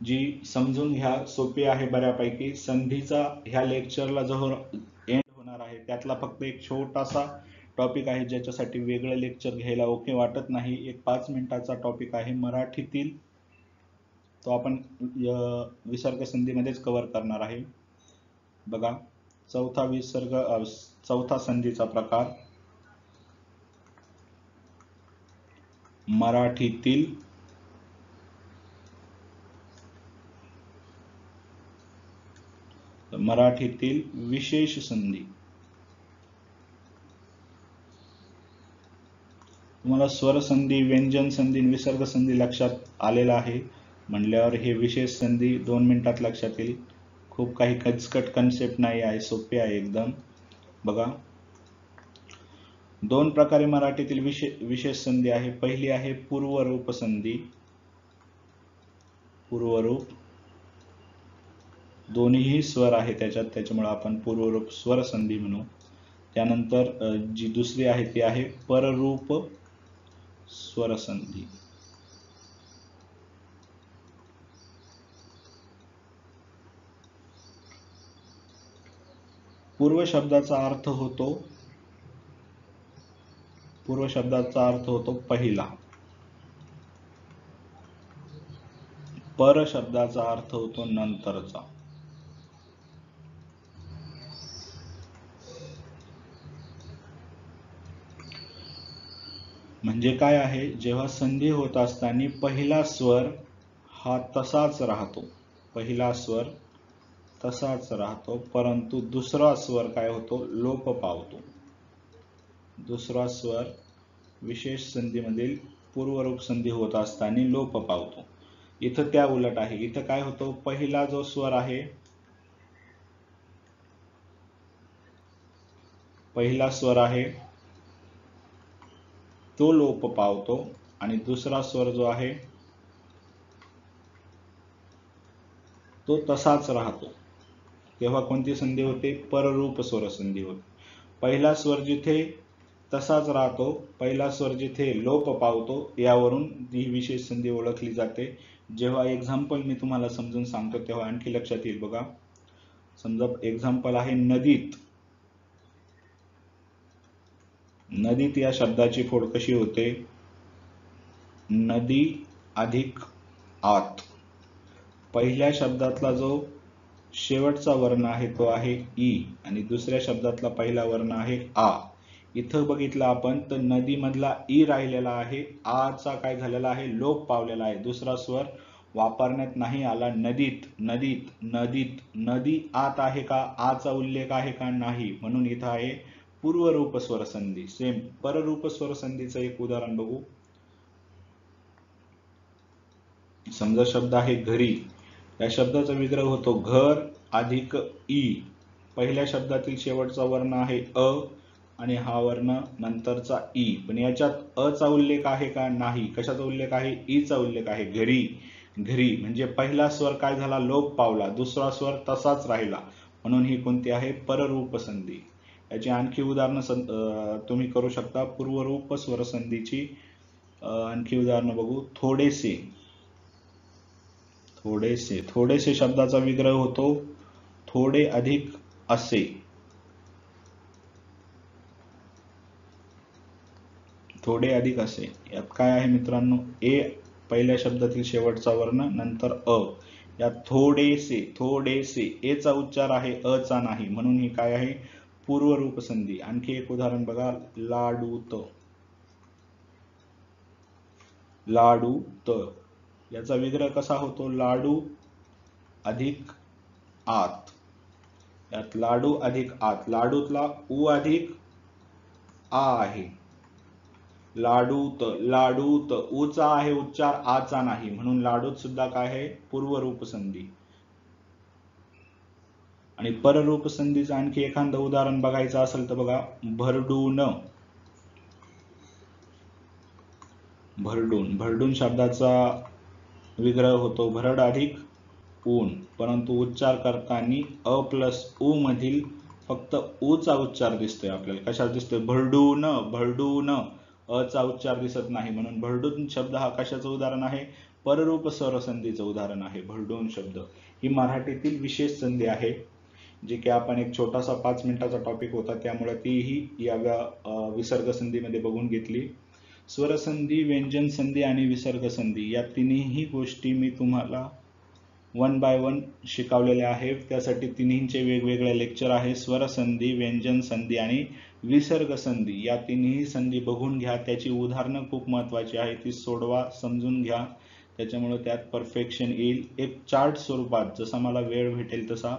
जी समजून घ्या, सोपी आहे बऱ्यापैकी. संधीचा ह्या लेक्चरला जो एंड होणार आहे त्यातला फक्त एक छोटासा टॉपिक आहे, ज्याच्यासाठी वेगळं लेक्चर घ्यायला ओके वाटत नाही. एक 5 मिनिटाचा टॉपिक आहे मराठीतील, तो आपण विसर्ग संधीमध्येच कव्हर करणार आहे. बघा, चौथा संधीचा प्रकार मराठीतील विशेष संधी. तुम्हाला स्वर संधी, व्यंजन संधी, विसर्ग संधी लक्षात आलेला आहे म्हणल्यावर हे विशेष संधी 2 मिनिटात लक्षात येईल. खूप काही कचकट कन्सेप्ट नाही आहे, सोपे आहे एकदम. बघा, दोन प्रकारे मराठीतील विशेष संधी आहे. पहिली आहे पूर्वरूप संधी. पूर्वरूप दोन्हीही स्वर आहे त्याच्यात, त्याच्यामुळे आपण पूर्वरूप स्वर संधी म्हणू. त्यानंतर जी दुसरी आहे ती आहे पररूप स्वर संधी. पूर्व शब्दाचा अर्थ होतो पहिला. पर शब्दाचा अर्थ होतो नंतरचा. म्हणजे काय आहे, जेव्हा संधी होत असताना पहिला स्वर हा तसाच राहतो, पहिला स्वर तसाच राहतो, परंतु दुसरा स्वर काय होतो, लोप पावतो. दुसरा स्वर विशेष संधीमधील पूर्वरूप संधी होत असताना लोप पावतो. इथं त्या उलट आहे. इथं काय होतं, पहिला जो स्वर आहे, पहिला स्वर आहे तो लोप पावतो आणि दुसरा स्वर जो आहे तो तसाच राहतो. तेव्हा कोणती संधी होते, पररूप स्वर संधी होते. पहिला स्वर जिथे तसाच राहतो, पहिला स्वर जिथे लोप पावतो, यावरून ही विशेष संधी ओळखली जाते. जेव्हा एक्झाम्पल मी तुम्हाला समजून सांगतो तेव्हा आणखी लक्षात येईल. बघा, समजा एक्झाम्पल आहे नदीत. नदीत या शब्दाची फोड कशी होते, नदी अधिक आत. पहिल्या शब्दातला जो शेवटचा वर्ण आहे तो आहे ई आणि दुसऱ्या शब्दातला पहिला वर्ण आहे आ. इथं बघितलं आपण तर नदीमधला ई राहिलेला आहे, आचा काय झालेला आहे, लोप पावलेला आहे. दुसरा स्वर वापरण्यात नाही आला. नदीत, नदीत, नदीत. नदी आत आहे का, आचा उल्लेख आहे का, नाही. म्हणून इथं आहे पूर्वरूप स्वर संधी. सेम पररूप स्वर संधीचं एक उदाहरण बघू. समजा शब्द आहे घरी. या शब्दाचा विग्रह होतो घर अधिक ई. पहिल्या शब्दातील शेवटचा वर्ण आहे अ आणि हा वर्ण नंतरचा ई. पण याच्यात अ चा उल्लेख आहे का, नाही. कशाचा उल्लेख आहे, ई चा उल्लेख आहे. घरी, घरी. म्हणजे पहिला स्वर काय झाला, लोप पावला, दुसरा स्वर तसाच राहिला. म्हणून ही कोणती आहे, पररूप संधी. याची आणखी उदाहरणं तुम्ही करू शकता. पूर्वरूप स्वर संधीची आणखी उदाहरणं बघू. थोडेसे. थोडेसे. थोडेसे शब्दाचा विग्रह होतो थोडे अधिक असे. थोडे अधिक असे. यात काय आहे मित्रांनो, ए पहिल्या शब्दातील शेवटचा वर्ण, नंतर अ. यात थोडेसे, थोडेसे. ए चा उच्चार आहे, अ चा नाही. म्हणून ही काय आहे, पूर्वरूप संधी. आणखी एक उदाहरण बघा, लाडूत. लाडूत. याचा विग्रह कसा होतो, लाडू अधिक आत. यात लाडू अधिक आत. लाडूतला उ अधिक आ आहे. लाडूत, लाडूत. उचा आहे उच्चार, आचा नाही. म्हणून लाडूत सुद्धा काय आहे, पूर्वरूप संधी. आणि पररूप संधीचं आणखी एखादं उदाहरण बघायचं असेल तर बघा, भरडून. भरडून. भरडून शब्दाचा विग्रह होतो भरड अधिक ऊन, परंतु उच्चार करताना अ प्लस उ मधील फक्त उ चा उच्चार दिसतोय आपल्याला. कशात दिसतोय, भरडून, भरडून. अ चा उच्चार दिसत नाही. म्हणून भरडून शब्द हा कशाचं उदाहरण आहे, पररूप स्वर संधीचं उदाहरण आहे. भरडून शब्द ही मराठीतील विशेष संधी आहे, जी की आपण एक छोटासा 5 मिनिटाचा टॉपिक होता त्यामुळे तीही या विसर्ग संधीमध्ये बघून घेतली. स्वरसंधी, व्यंजन संधी आणि विसर्ग संधी या तिन्ही गोष्टी मी तुम्हाला 1 बाय 1 शिकवलेल्या आहेत. त्यासाठी तिन्हींचे वेगवेगळे लेक्चर आहे. स्वरसंधी, व्यंजन संधी आणि विसर्ग संधी या तिन्ही संधी बघून घ्या. त्याची उदाहरणं खूप महत्त्वाची आहे, ती सोडवा, समजून घ्या. त्याच्यामुळे त्यात परफेक्शन येईल. एक चार्ट स्वरूपात जसा मला वेळ भेटेल तसा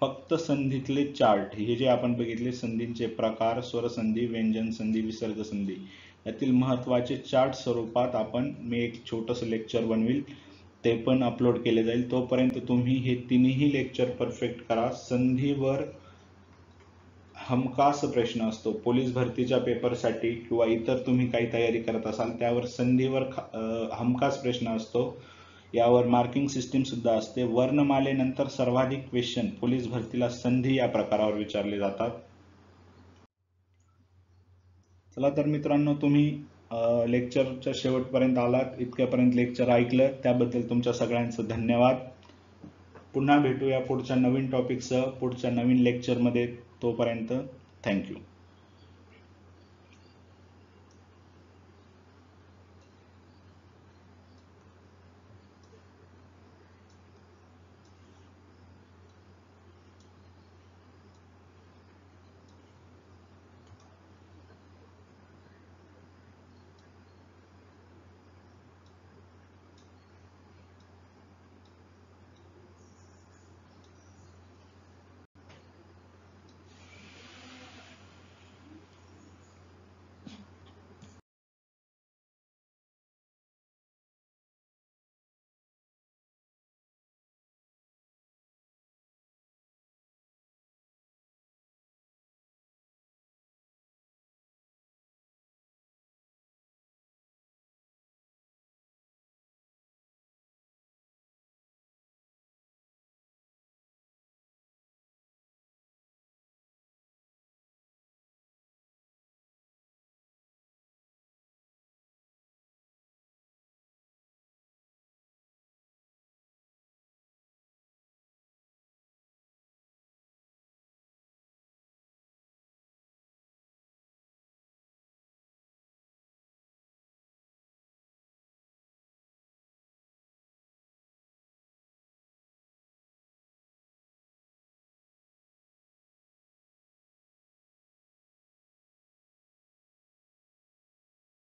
फक्त संधीतले चार्ट, हे जे आपण बघितले संधींचे प्रकार, स्वरसंधी, व्यंजन संधी, विसर्ग संधी, यातील महत्त्वाचे चार्ट स्वरूपात मी एक छोटंसं लेक्चर बनविल. ते पण अपलोड केले जाईल. तोपर्यंत तुम्ही हे तिन्ही लेक्चर परफेक्ट करा. संधीवर हमखास प्रश्न असतो. पोलीस भरतीच्या पेपरसाठी किंवा इतर तुम्ही काही तयारी करत असाल त्यावर संधीवर हमखास प्रश्न असतो. यावर मार्किंग सिस्टीम सुद्धा असते. वर्णमालेनंतर सर्वाधिक क्वेश्चन पोलीस भरतीला संधी या प्रकारावर विचारले जातात. चला तर मित्रांनो, तुम्ही लेक्चरच्या शेवटपर्यंत आलात. इतक्यापर्यंत लेक्चर ऐकलं त्याबद्दल तुमच्या सगळ्यांचं धन्यवाद. पुन्हा भेटूया पुढच्या नवीन टॉपिकसह पुढच्या नवीन लेक्चरमध्ये. तोपर्यंत थँक्यू.